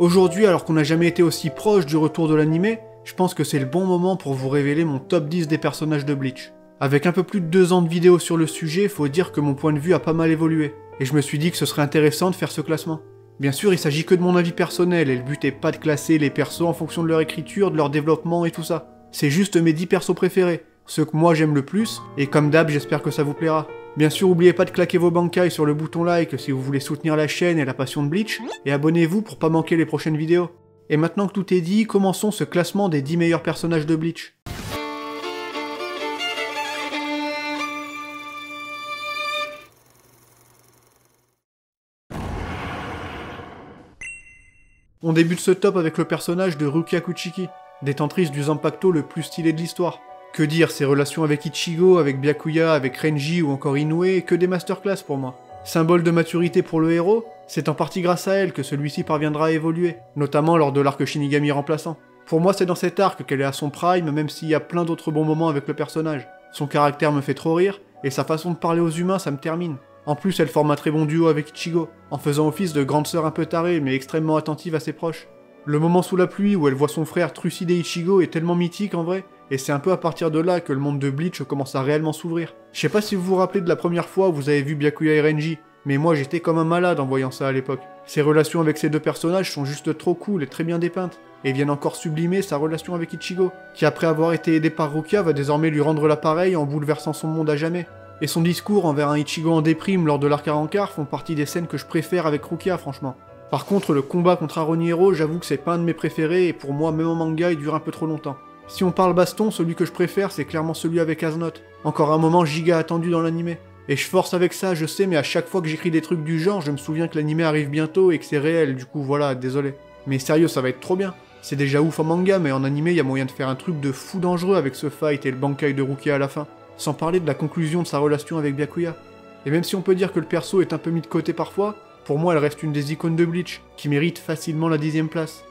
Aujourd'hui, alors qu'on n'a jamais été aussi proche du retour de l'anime, je pense que c'est le bon moment pour vous révéler mon top 10 des personnages de Bleach. Avec un peu plus de 2 ans de vidéos sur le sujet, faut dire que mon point de vue a pas mal évolué, et je me suis dit que ce serait intéressant de faire ce classement. Bien sûr, il s'agit que de mon avis personnel, et le but est pas de classer les persos en fonction de leur écriture, de leur développement et tout ça. C'est juste mes 10 persos préférés, ceux que moi j'aime le plus, et comme d'hab, j'espère que ça vous plaira. Bien sûr, n'oubliez pas de claquer vos bankai sur le bouton like si vous voulez soutenir la chaîne et la passion de Bleach, et abonnez-vous pour pas manquer les prochaines vidéos. Et maintenant que tout est dit, commençons ce classement des 10 meilleurs personnages de Bleach. On débute ce top avec le personnage de Rukia Kuchiki, détentrice du Zanpakuto le plus stylé de l'histoire. Que dire, ses relations avec Ichigo, avec Byakuya, avec Renji ou encore Inoue, que des masterclass pour moi. Symbole de maturité pour le héros, c'est en partie grâce à elle que celui-ci parviendra à évoluer, notamment lors de l'arc Shinigami remplaçant. Pour moi, c'est dans cet arc qu'elle est à son prime, même s'il y a plein d'autres bons moments avec le personnage. Son caractère me fait trop rire, et sa façon de parler aux humains, ça me termine. En plus, elle forme un très bon duo avec Ichigo, en faisant office de grande sœur un peu tarée, mais extrêmement attentive à ses proches. Le moment sous la pluie où elle voit son frère trucider Ichigo est tellement mythique en vrai, et c'est un peu à partir de là que le monde de Bleach commence à réellement s'ouvrir. Je sais pas si vous vous rappelez de la première fois où vous avez vu Byakuya et Renji, mais moi j'étais comme un malade en voyant ça à l'époque. Ses relations avec ces deux personnages sont juste trop cool et très bien dépeintes, et viennent encore sublimer sa relation avec Ichigo, qui après avoir été aidé par Rukia va désormais lui rendre l'appareil en bouleversant son monde à jamais. Et son discours envers un Ichigo en déprime lors de l'arc à Rancard font partie des scènes que je préfère avec Rukia franchement. Par contre, le combat contre Aroniero, j'avoue que c'est pas un de mes préférés, et pour moi, même en manga, il dure un peu trop longtemps. Si on parle baston, celui que je préfère, c'est clairement celui avec Aznot. Encore un moment giga attendu dans l'anime. Et je force avec ça, je sais, mais à chaque fois que j'écris des trucs du genre, je me souviens que l'anime arrive bientôt et que c'est réel, du coup voilà, désolé. Mais sérieux, ça va être trop bien. C'est déjà ouf en manga, mais en anime, y a moyen de faire un truc de fou dangereux avec ce fight et le bankai de Rukia à la fin. Sans parler de la conclusion de sa relation avec Byakuya. Et même si on peut dire que le perso est un peu mis de côté parfois, pour moi elle reste une des icônes de Bleach, qui mérite facilement la 10e place.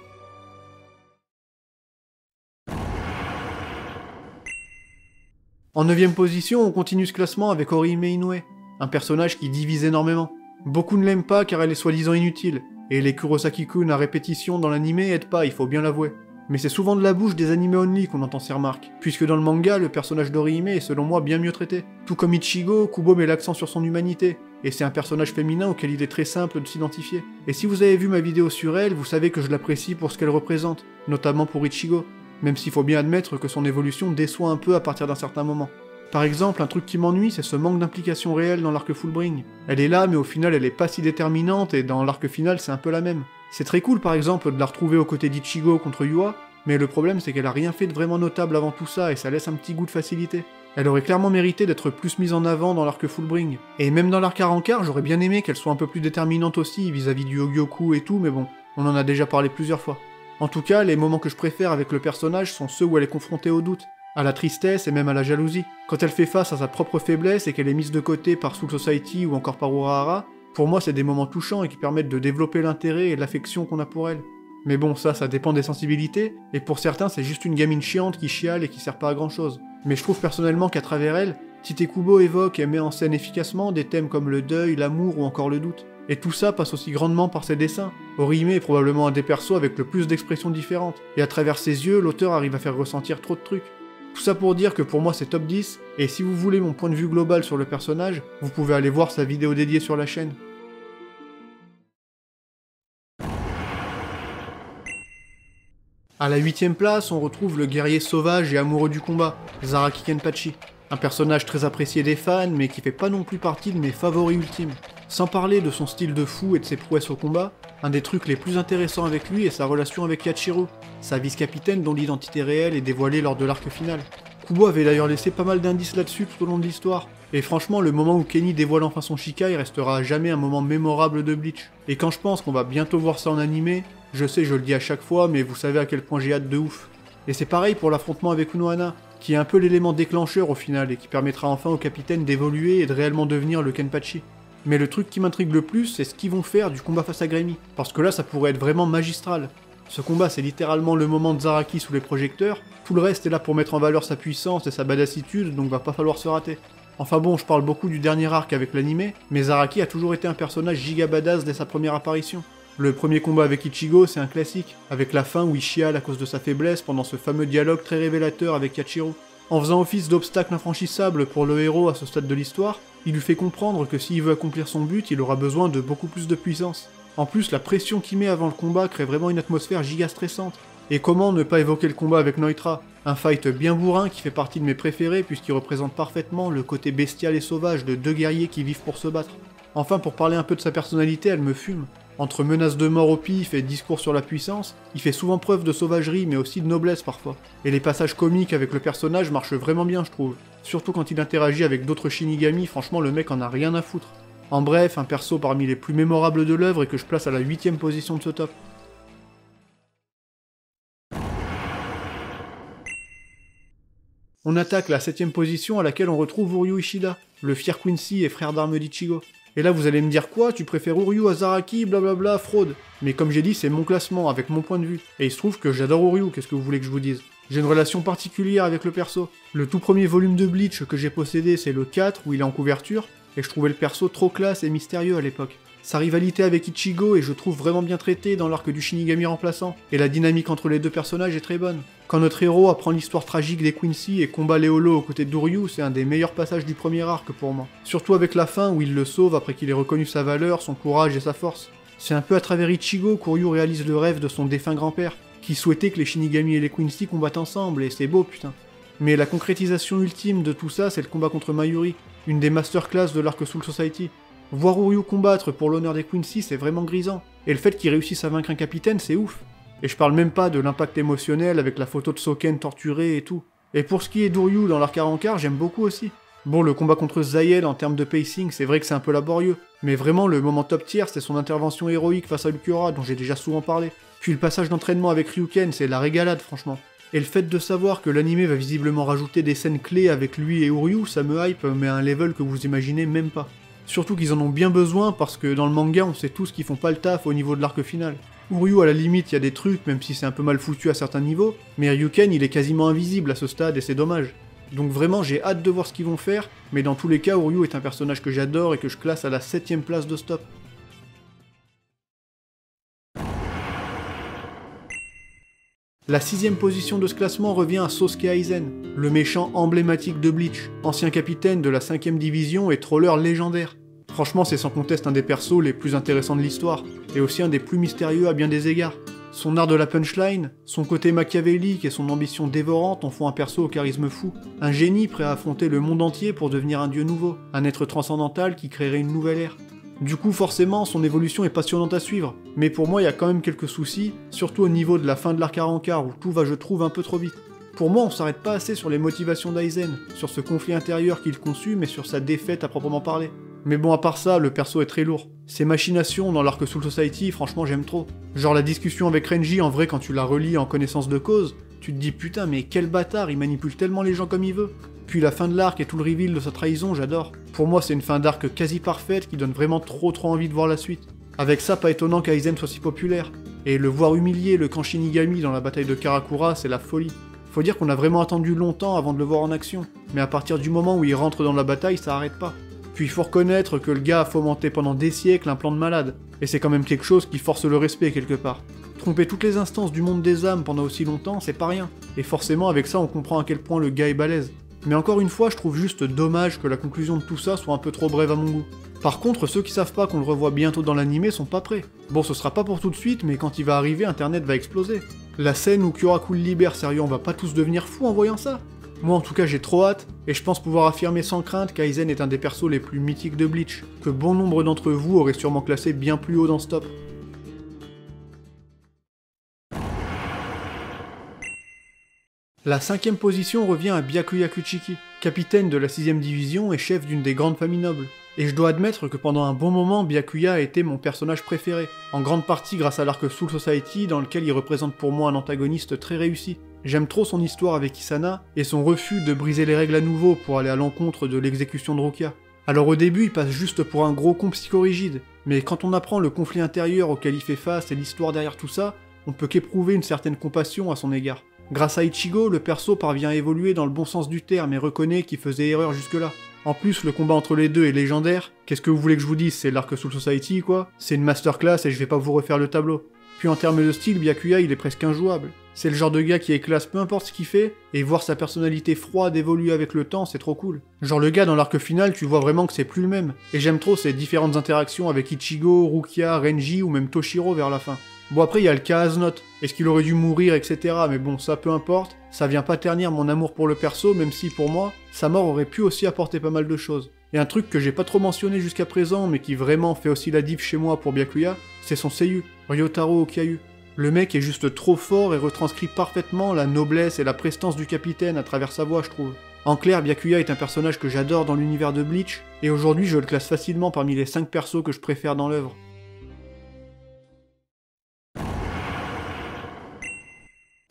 En 9ème position, on continue ce classement avec Orihime Inoue, un personnage qui divise énormément. Beaucoup ne l'aiment pas car elle est soi-disant inutile, et les Kurosaki-kun à répétition dans l'anime aident pas, il faut bien l'avouer. Mais c'est souvent de la bouche des anime only qu'on entend ces remarques, puisque dans le manga, le personnage d'Orihime est selon moi bien mieux traité. Tout comme Ichigo, Kubo met l'accent sur son humanité, et c'est un personnage féminin auquel il est très simple de s'identifier. Et si vous avez vu ma vidéo sur elle, vous savez que je l'apprécie pour ce qu'elle représente, notamment pour Ichigo, même s'il faut bien admettre que son évolution déçoit un peu à partir d'un certain moment. Par exemple, un truc qui m'ennuie, c'est ce manque d'implication réelle dans l'arc Fullbring. Elle est là, mais au final elle est pas si déterminante, et dans l'arc final c'est un peu la même. C'est très cool par exemple de la retrouver aux côtés d'Ichigo contre Yua, mais le problème c'est qu'elle a rien fait de vraiment notable avant tout ça, et ça laisse un petit goût de facilité. Elle aurait clairement mérité d'être plus mise en avant dans l'arc Fullbring. Et même dans l'arc à Rancard, j'aurais bien aimé qu'elle soit un peu plus déterminante aussi vis-à-vis du Hogyoku et tout, mais bon, on en a déjà parlé plusieurs fois. En tout cas, les moments que je préfère avec le personnage sont ceux où elle est confrontée au doute, à la tristesse et même à la jalousie. Quand elle fait face à sa propre faiblesse et qu'elle est mise de côté par Soul Society ou encore par Urahara, pour moi c'est des moments touchants et qui permettent de développer l'intérêt et l'affection qu'on a pour elle. Mais bon, ça dépend des sensibilités, et pour certains c'est juste une gamine chiante qui chiale et qui sert pas à grand chose. Mais je trouve personnellement qu'à travers elle, Tite Kubo évoque et met en scène efficacement des thèmes comme le deuil, l'amour ou encore le doute. Et tout ça passe aussi grandement par ses dessins. Orihime est probablement un des persos avec le plus d'expressions différentes, et à travers ses yeux, l'auteur arrive à faire ressentir trop de trucs. Tout ça pour dire que pour moi c'est top 10, et si vous voulez mon point de vue global sur le personnage, vous pouvez aller voir sa vidéo dédiée sur la chaîne. À la 8ème place, on retrouve le guerrier sauvage et amoureux du combat, Zaraki Kenpachi. Un personnage très apprécié des fans, mais qui fait pas non plus partie de mes favoris ultimes. Sans parler de son style de fou et de ses prouesses au combat, un des trucs les plus intéressants avec lui est sa relation avec Yachiro, sa vice-capitaine dont l'identité réelle est dévoilée lors de l'arc final. Kubo avait d'ailleurs laissé pas mal d'indices là-dessus tout au long de l'histoire, et franchement le moment où Kenny dévoile enfin son Shikai restera à jamais un moment mémorable de Bleach. Et quand je pense qu'on va bientôt voir ça en animé, je sais je le dis à chaque fois, mais vous savez à quel point j'ai hâte de ouf. Et c'est pareil pour l'affrontement avec Unohana, qui est un peu l'élément déclencheur au final et qui permettra enfin au capitaine d'évoluer et de réellement devenir le Kenpachi. Mais le truc qui m'intrigue le plus, c'est ce qu'ils vont faire du combat face à Grammy, parce que là ça pourrait être vraiment magistral. Ce combat c'est littéralement le moment de Zaraki sous les projecteurs, tout le reste est là pour mettre en valeur sa puissance et sa badassitude, donc va pas falloir se rater. Enfin bon, je parle beaucoup du dernier arc avec l'anime, mais Zaraki a toujours été un personnage giga badass dès sa première apparition. Le premier combat avec Ichigo, c'est un classique, avec la fin où il chiale à cause de sa faiblesse pendant ce fameux dialogue très révélateur avec Yachiru. En faisant office d'obstacle infranchissable pour le héros à ce stade de l'histoire, il lui fait comprendre que s'il veut accomplir son but, il aura besoin de beaucoup plus de puissance. En plus, la pression qu'il met avant le combat crée vraiment une atmosphère giga stressante. Et comment ne pas évoquer le combat avec Neutra, un fight bien bourrin qui fait partie de mes préférés puisqu'il représente parfaitement le côté bestial et sauvage de deux guerriers qui vivent pour se battre. Enfin, pour parler un peu de sa personnalité, elle me fume. Entre menaces de mort au pif et discours sur la puissance, il fait souvent preuve de sauvagerie mais aussi de noblesse parfois. Et les passages comiques avec le personnage marchent vraiment bien je trouve. Surtout quand il interagit avec d'autres Shinigami, franchement le mec en a rien à foutre. En bref, un perso parmi les plus mémorables de l'œuvre et que je place à la 8ème position de ce top. On attaque la 7ème position à laquelle on retrouve Uryu Ishida, le fier Quincy et frère d'armes d'Ichigo. Et là vous allez me dire quoi, tu préfères Uryu à Zaraki, blablabla, fraude. Mais comme j'ai dit, c'est mon classement, avec mon point de vue. Et il se trouve que j'adore Uryu, qu'est-ce que vous voulez que je vous dise? J'ai une relation particulière avec le perso. Le tout premier volume de Bleach que j'ai possédé, c'est le 4, où il est en couverture, et je trouvais le perso trop classe et mystérieux à l'époque. Sa rivalité avec Ichigo est je trouve vraiment bien traitée dans l'arc du Shinigami remplaçant, et la dynamique entre les deux personnages est très bonne. Quand notre héros apprend l'histoire tragique des Quincy et combat Leolo aux côtés d'Uryu, c'est un des meilleurs passages du premier arc pour moi. Surtout avec la fin où il le sauve après qu'il ait reconnu sa valeur, son courage et sa force. C'est un peu à travers Ichigo qu'Uryu réalise le rêve de son défunt grand-père, qui souhaitait que les Shinigami et les Quincy combattent ensemble, et c'est beau putain. Mais la concrétisation ultime de tout ça, c'est le combat contre Mayuri, une des masterclass de l'arc Soul Society. Voir Uryu combattre pour l'honneur des Quincy, c'est vraiment grisant. Et le fait qu'il réussisse à vaincre un capitaine, c'est ouf. Et je parle même pas de l'impact émotionnel avec la photo de Soken torturé et tout. Et pour ce qui est d'Uryu dans l'arc Arrancar, j'aime beaucoup aussi. Bon, le combat contre Zayed en termes de pacing, c'est vrai que c'est un peu laborieux. Mais vraiment, le moment top tier, c'est son intervention héroïque face à Ulquiorra, dont j'ai déjà souvent parlé. Puis le passage d'entraînement avec Ryuken, c'est la régalade franchement. Et le fait de savoir que l'anime va visiblement rajouter des scènes clés avec lui et Uryu, ça me hype, mais à un level que vous imaginez même pas. Surtout qu'ils en ont bien besoin parce que dans le manga on sait tous qu'ils font pas le taf au niveau de l'arc final. Uryu à la limite il y a des trucs même si c'est un peu mal foutu à certains niveaux, mais Ryuken il est quasiment invisible à ce stade et c'est dommage. Donc vraiment j'ai hâte de voir ce qu'ils vont faire, mais dans tous les cas Uryu est un personnage que j'adore et que je classe à la 7ème place de Stop. La 6ème position de ce classement revient à Sosuke Aizen, le méchant emblématique de Bleach, ancien capitaine de la 5ème division et troller légendaire. Franchement c'est sans conteste un des persos les plus intéressants de l'histoire, et aussi un des plus mystérieux à bien des égards. Son art de la punchline, son côté machiavélique et son ambition dévorante en font un perso au charisme fou, un génie prêt à affronter le monde entier pour devenir un dieu nouveau, un être transcendantal qui créerait une nouvelle ère. Du coup forcément son évolution est passionnante à suivre, mais pour moi il y a quand même quelques soucis, surtout au niveau de la fin de l'arc Arrancar où tout va je trouve un peu trop vite. Pour moi on s'arrête pas assez sur les motivations d'Aizen, sur ce conflit intérieur qu'il consume et sur sa défaite à proprement parler. Mais bon à part ça, le perso est très lourd. Ses machinations dans l'arc Soul Society, franchement j'aime trop. Genre la discussion avec Renji en vrai quand tu la relis en connaissance de cause, tu te dis putain mais quel bâtard, il manipule tellement les gens comme il veut. Puis la fin de l'arc et tout le reveal de sa trahison, j'adore. Pour moi, c'est une fin d'arc quasi parfaite qui donne vraiment trop envie de voir la suite. Avec ça, pas étonnant qu'Aizen soit si populaire. Et le voir humilier le camp Shinigami dans la bataille de Karakura, c'est la folie. Faut dire qu'on a vraiment attendu longtemps avant de le voir en action. Mais à partir du moment où il rentre dans la bataille, ça arrête pas. Puis il faut reconnaître que le gars a fomenté pendant des siècles un plan de malade. Et c'est quand même quelque chose qui force le respect quelque part. Tromper toutes les instances du monde des âmes pendant aussi longtemps, c'est pas rien. Et forcément, avec ça, on comprend à quel point le gars est balèze. Mais encore une fois, je trouve juste dommage que la conclusion de tout ça soit un peu trop brève à mon goût. Par contre, ceux qui savent pas qu'on le revoit bientôt dans l'animé sont pas prêts. Bon, ce sera pas pour tout de suite, mais quand il va arriver, internet va exploser. La scène où Kyoraku le libère, sérieux, on va pas tous devenir fous en voyant ça. Moi en tout cas j'ai trop hâte, et je pense pouvoir affirmer sans crainte qu'Aizen est un des persos les plus mythiques de Bleach, que bon nombre d'entre vous auraient sûrement classé bien plus haut dans ce top. La 5ème position revient à Byakuya Kuchiki, capitaine de la 6ème division et chef d'une des grandes familles nobles. Et je dois admettre que pendant un bon moment, Byakuya a été mon personnage préféré, en grande partie grâce à l'arc Soul Society dans lequel il représente pour moi un antagoniste très réussi. J'aime trop son histoire avec Isana, et son refus de briser les règles à nouveau pour aller à l'encontre de l'exécution de Rukia. Alors au début, il passe juste pour un gros con psychorigide, mais quand on apprend le conflit intérieur auquel il fait face et l'histoire derrière tout ça, on peut qu'éprouver une certaine compassion à son égard. Grâce à Ichigo, le perso parvient à évoluer dans le bon sens du terme et reconnaît qu'il faisait erreur jusque-là. En plus, le combat entre les deux est légendaire. Qu'est-ce que vous voulez que je vous dise, c'est l'Arc Soul Society quoi. C'est une masterclass et je vais pas vous refaire le tableau. Puis en termes de style, Byakuya il est presque injouable. C'est le genre de gars qui est classe peu importe ce qu'il fait, et voir sa personnalité froide évoluer avec le temps, c'est trop cool. Genre le gars dans l'arc final, tu vois vraiment que c'est plus le même. Et j'aime trop ces différentes interactions avec Ichigo, Rukia, Renji ou même Toshiro vers la fin. Bon après il y a le cas As-Note, est-ce qu'il aurait dû mourir etc. Mais bon ça peu importe, ça vient pas ternir mon amour pour le perso, même si pour moi, sa mort aurait pu aussi apporter pas mal de choses. Et un truc que j'ai pas trop mentionné jusqu'à présent, mais qui vraiment fait aussi la diff chez moi pour Byakuya, c'est son seiyuu, Ryotaro Okiayu. Le mec est juste trop fort et retranscrit parfaitement la noblesse et la prestance du capitaine à travers sa voix je trouve. En clair, Byakuya est un personnage que j'adore dans l'univers de Bleach, et aujourd'hui je le classe facilement parmi les 5 persos que je préfère dans l'œuvre.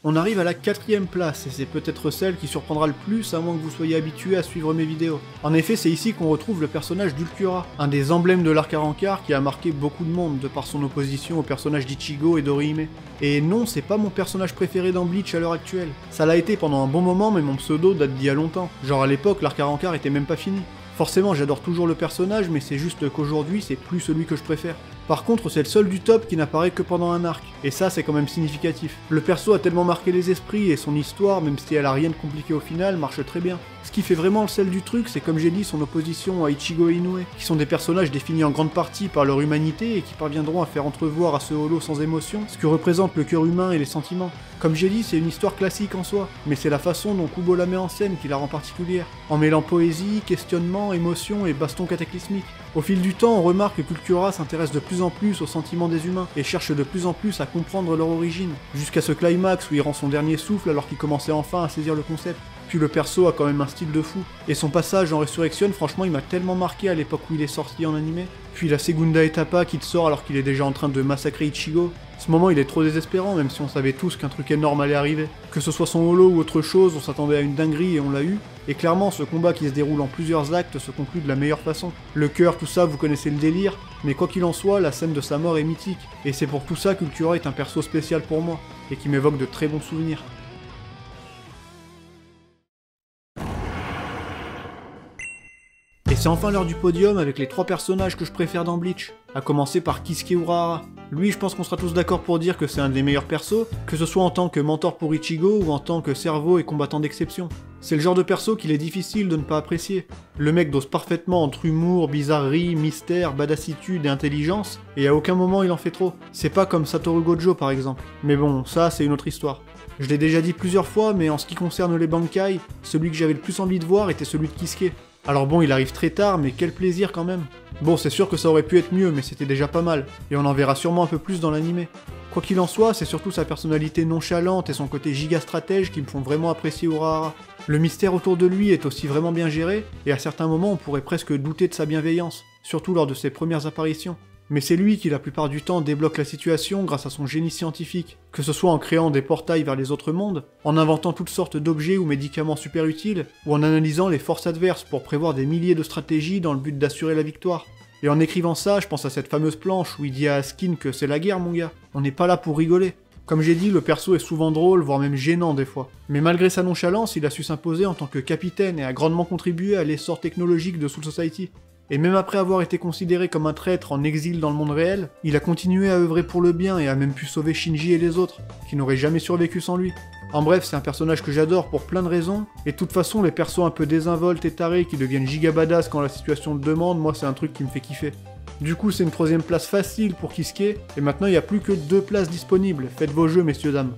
On arrive à la 4ème place, et c'est peut-être celle qui surprendra le plus à moins que vous soyez habitué à suivre mes vidéos. En effet, c'est ici qu'on retrouve le personnage d'Ulcura, un des emblèmes de l'arc Arrancar qui a marqué beaucoup de monde de par son opposition au personnage d'Ichigo et d'Orihime. Et non, c'est pas mon personnage préféré dans Bleach à l'heure actuelle. Ça l'a été pendant un bon moment, mais mon pseudo date d'il y a longtemps. Genre à l'époque, l'arc Arrancar était même pas fini. Forcément, j'adore toujours le personnage, mais c'est juste qu'aujourd'hui, c'est plus celui que je préfère. Par contre, c'est le seul du top qui n'apparaît que pendant un arc, et ça c'est quand même significatif. Le perso a tellement marqué les esprits et son histoire, même si elle a rien de compliqué au final, marche très bien. Ce qui fait vraiment le sel du truc, c'est comme j'ai dit son opposition à Ichigo et Inoue, qui sont des personnages définis en grande partie par leur humanité et qui parviendront à faire entrevoir à ce holo sans émotion ce que représente le cœur humain et les sentiments. Comme j'ai dit, c'est une histoire classique en soi, mais c'est la façon dont Kubo la met en scène qui la rend particulière, en mêlant poésie, questionnement, émotion et baston cataclysmique. Au fil du temps, on remarque que Ulcura s'intéresse de plus en plus aux sentiments des humains, et cherche de plus en plus à comprendre leur origine, jusqu'à ce climax où il rend son dernier souffle alors qu'il commençait enfin à saisir le concept. Puis le perso a quand même un style de fou, et son passage en Resurrection, franchement il m'a tellement marqué à l'époque où il est sorti en animé. Puis la Segunda Etapa qui te sort alors qu'il est déjà en train de massacrer Ichigo. Ce moment il est trop désespérant, même si on savait tous qu'un truc énorme allait arriver. Que ce soit son holo ou autre chose, on s'attendait à une dinguerie et on l'a eu. Et clairement, ce combat qui se déroule en plusieurs actes se conclut de la meilleure façon. Le cœur, tout ça, vous connaissez le délire, mais quoi qu'il en soit, la scène de sa mort est mythique. Et c'est pour tout ça qu'Ulcura est un perso spécial pour moi, et qui m'évoque de très bons souvenirs. Et c'est enfin l'heure du podium avec les 3 personnages que je préfère dans Bleach, à commencer par Kisuke Urahara. Lui, je pense qu'on sera tous d'accord pour dire que c'est un des meilleurs persos, que ce soit en tant que mentor pour Ichigo ou en tant que cerveau et combattant d'exception. C'est le genre de perso qu'il est difficile de ne pas apprécier. Le mec dose parfaitement entre humour, bizarrerie, mystère, badassitude et intelligence, et à aucun moment il en fait trop. C'est pas comme Satoru Gojo par exemple. Mais bon, ça c'est une autre histoire. Je l'ai déjà dit plusieurs fois, mais en ce qui concerne les Bankai, celui que j'avais le plus envie de voir était celui de Kisuke. Alors bon, il arrive très tard, mais quel plaisir quand même. Bon, c'est sûr que ça aurait pu être mieux, mais c'était déjà pas mal, et on en verra sûrement un peu plus dans l'animé. Quoi qu'il en soit, c'est surtout sa personnalité nonchalante et son côté giga stratège qui me font vraiment apprécier Urahara. Le mystère autour de lui est aussi vraiment bien géré, et à certains moments on pourrait presque douter de sa bienveillance, surtout lors de ses premières apparitions. Mais c'est lui qui la plupart du temps débloque la situation grâce à son génie scientifique, que ce soit en créant des portails vers les autres mondes, en inventant toutes sortes d'objets ou médicaments super utiles, ou en analysant les forces adverses pour prévoir des milliers de stratégies dans le but d'assurer la victoire. Et en écrivant ça, je pense à cette fameuse planche où il dit à Askin que c'est la guerre mon gars, on n'est pas là pour rigoler. Comme j'ai dit, le perso est souvent drôle, voire même gênant des fois. Mais malgré sa nonchalance, il a su s'imposer en tant que capitaine et a grandement contribué à l'essor technologique de Soul Society. Et même après avoir été considéré comme un traître en exil dans le monde réel, il a continué à œuvrer pour le bien et a même pu sauver Shinji et les autres, qui n'auraient jamais survécu sans lui. En bref, c'est un personnage que j'adore pour plein de raisons, et de toute façon, les persos un peu désinvoltes et tarés qui deviennent giga badass quand la situation le demande, moi c'est un truc qui me fait kiffer. Du coup, c'est une 3ème place facile pour Kisuke, et maintenant il n'y a plus que 2 places disponibles. Faites vos jeux, messieurs dames.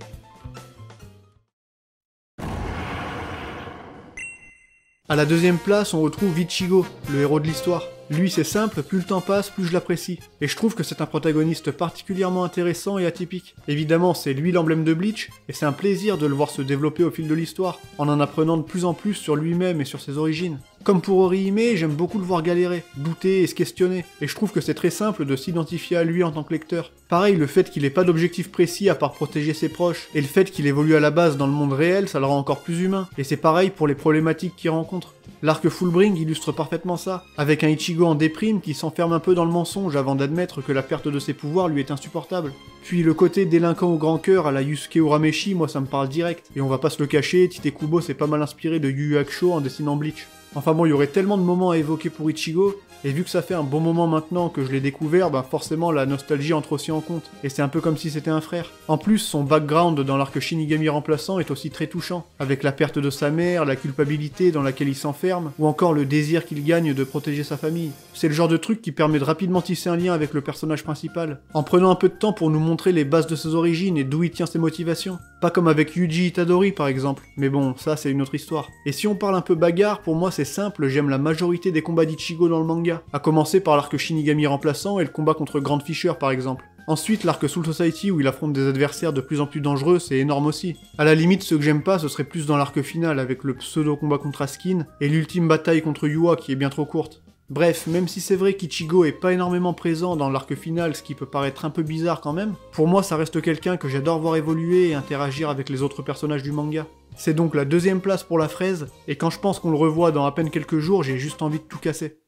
À la 2ème place, on retrouve Ichigo, le héros de l'histoire. Lui c'est simple, plus le temps passe, plus je l'apprécie. Et je trouve que c'est un protagoniste particulièrement intéressant et atypique. Évidemment, c'est lui l'emblème de Bleach, et c'est un plaisir de le voir se développer au fil de l'histoire, en apprenant de plus en plus sur lui-même et sur ses origines. Comme pour Orihime, j'aime beaucoup le voir galérer, douter et se questionner, et je trouve que c'est très simple de s'identifier à lui en tant que lecteur. Pareil, le fait qu'il ait pas d'objectif précis à part protéger ses proches, et le fait qu'il évolue à la base dans le monde réel, ça le rend encore plus humain, et c'est pareil pour les problématiques qu'il rencontre. L'arc Fullbring illustre parfaitement ça, avec un Ichigo en déprime qui s'enferme un peu dans le mensonge avant d'admettre que la perte de ses pouvoirs lui est insupportable. Puis le côté délinquant au grand cœur à la Yusuke Urameshi, moi ça me parle direct, et on va pas se le cacher, Tite Kubo s'est pas mal inspiré de Yu Yu Hakusho en dessinant Bleach. Enfin bon, il y aurait tellement de moments à évoquer pour Ichigo, et vu que ça fait un bon moment maintenant que je l'ai découvert, ben forcément la nostalgie entre aussi en compte, et c'est un peu comme si c'était un frère. En plus, son background dans l'arc Shinigami remplaçant est aussi très touchant, avec la perte de sa mère, la culpabilité dans laquelle il s'enferme, ou encore le désir qu'il gagne de protéger sa famille. C'est le genre de truc qui permet de rapidement tisser un lien avec le personnage principal, en prenant un peu de temps pour nous montrer les bases de ses origines et d'où il tient ses motivations. Pas comme avec Yuji Itadori par exemple, mais bon, ça c'est une autre histoire. Et si on parle un peu bagarre, pour moi c'est simple, j'aime la majorité des combats d'Ichigo dans le manga, à commencer par l'arc Shinigami remplaçant et le combat contre Grand Fisher par exemple. Ensuite, l'arc Soul Society où il affronte des adversaires de plus en plus dangereux, c'est énorme aussi. À la limite, ce que j'aime pas, ce serait plus dans l'arc final avec le pseudo-combat contre Askin et l'ultime bataille contre Yua qui est bien trop courte. Bref, même si c'est vrai qu'Ichigo est pas énormément présent dans l'arc final, ce qui peut paraître un peu bizarre quand même, pour moi ça reste quelqu'un que j'adore voir évoluer et interagir avec les autres personnages du manga. C'est donc la deuxième place pour la fraise, et quand je pense qu'on le revoit dans à peine quelques jours, j'ai juste envie de tout casser.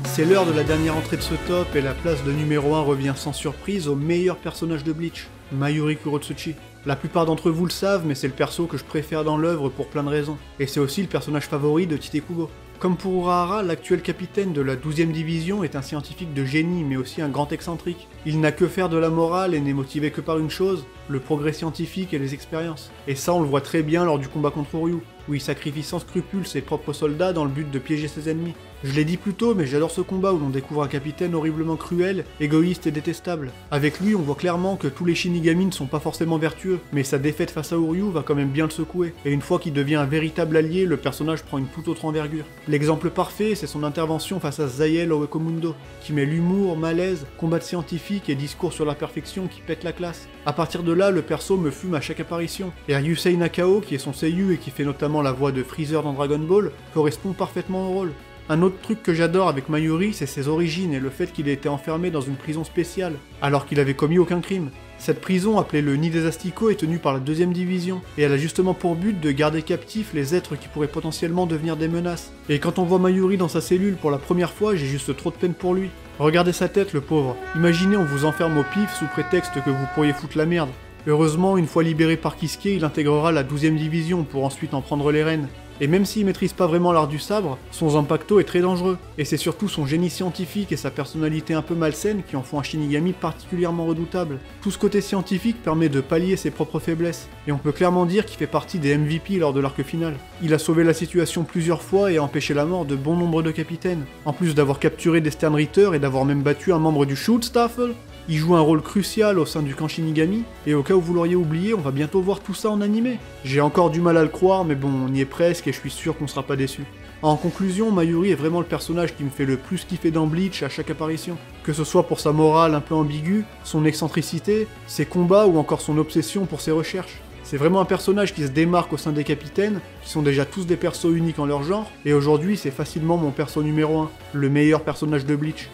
C'est l'heure de la dernière entrée de ce top, et la place de numéro 1 revient sans surprise au meilleur personnage de Bleach, Mayuri Kurotsuchi. La plupart d'entre vous le savent, mais c'est le perso que je préfère dans l'œuvre pour plein de raisons, et c'est aussi le personnage favori de Tite Kubo. Comme pour Urahara, l'actuel capitaine de la 12e division est un scientifique de génie, mais aussi un grand excentrique. Il n'a que faire de la morale et n'est motivé que par une chose, le progrès scientifique et les expériences. Et ça on le voit très bien lors du combat contre Ryu, où il sacrifie sans scrupule ses propres soldats dans le but de piéger ses ennemis. Je l'ai dit plus tôt, mais j'adore ce combat où l'on découvre un capitaine horriblement cruel, égoïste et détestable. Avec lui, on voit clairement que tous les Shinigami ne sont pas forcément vertueux, mais sa défaite face à Uryu va quand même bien le secouer. Et une fois qu'il devient un véritable allié, le personnage prend une toute autre envergure. L'exemple parfait, c'est son intervention face à Zayel Owekomundo, qui met l'humour, malaise, combat scientifique et discours sur la perfection qui pète la classe. À partir de là, le perso me fume à chaque apparition, et Ryusei Nakao, qui est son seiyuu et qui fait notamment la voix de Freezer dans Dragon Ball, correspond parfaitement au rôle. Un autre truc que j'adore avec Mayuri, c'est ses origines et le fait qu'il ait été enfermé dans une prison spéciale, alors qu'il avait commis aucun crime. Cette prison, appelée le Nid des Asticots, est tenue par la 2e division, et elle a justement pour but de garder captifs les êtres qui pourraient potentiellement devenir des menaces. Et quand on voit Mayuri dans sa cellule pour la première fois, j'ai juste trop de peine pour lui. Regardez sa tête, le pauvre. Imaginez on vous enferme au pif sous prétexte que vous pourriez foutre la merde. Heureusement, une fois libéré par Kisuke, il intégrera la 12e division pour ensuite en prendre les rênes. Et même s'il maîtrise pas vraiment l'art du sabre, son Zanpakuto est très dangereux, et c'est surtout son génie scientifique et sa personnalité un peu malsaine qui en font un Shinigami particulièrement redoutable. Tout ce côté scientifique permet de pallier ses propres faiblesses, et on peut clairement dire qu'il fait partie des MVP lors de l'arc final. Il a sauvé la situation plusieurs fois et empêché la mort de bon nombre de capitaines, en plus d'avoir capturé des Sternritter et d'avoir même battu un membre du Schutzstaffel. Il joue un rôle crucial au sein du camp Shinigami, et au cas où vous l'auriez oublié, on va bientôt voir tout ça en animé. J'ai encore du mal à le croire, mais bon, on y est presque et je suis sûr qu'on sera pas déçus. En conclusion, Mayuri est vraiment le personnage qui me fait le plus kiffer dans Bleach à chaque apparition. Que ce soit pour sa morale un peu ambiguë, son excentricité, ses combats ou encore son obsession pour ses recherches. C'est vraiment un personnage qui se démarque au sein des capitaines, qui sont déjà tous des persos uniques en leur genre, et aujourd'hui c'est facilement mon perso numéro 1, le meilleur personnage de Bleach.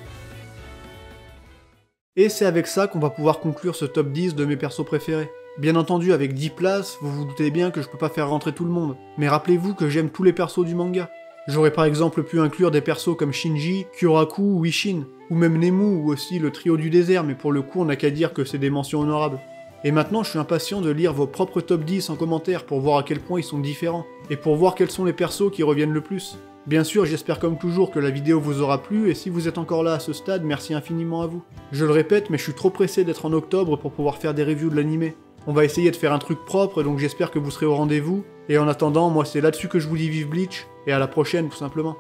Et c'est avec ça qu'on va pouvoir conclure ce top 10 de mes persos préférés. Bien entendu, avec 10 places, vous vous doutez bien que je peux pas faire rentrer tout le monde, mais rappelez-vous que j'aime tous les persos du manga. J'aurais par exemple pu inclure des persos comme Shinji, Kyoraku ou Isshin, ou même Nemu ou aussi le trio du désert, mais pour le coup on n'a qu'à dire que c'est des mentions honorables. Et maintenant je suis impatient de lire vos propres top 10 en commentaire pour voir à quel point ils sont différents, et pour voir quels sont les persos qui reviennent le plus. Bien sûr, j'espère comme toujours que la vidéo vous aura plu, et si vous êtes encore là à ce stade, merci infiniment à vous. Je le répète, mais je suis trop pressé d'être en octobre pour pouvoir faire des reviews de l'animé. On va essayer de faire un truc propre, donc j'espère que vous serez au rendez-vous, et en attendant, moi c'est là-dessus que je vous dis vive Bleach, et à la prochaine tout simplement.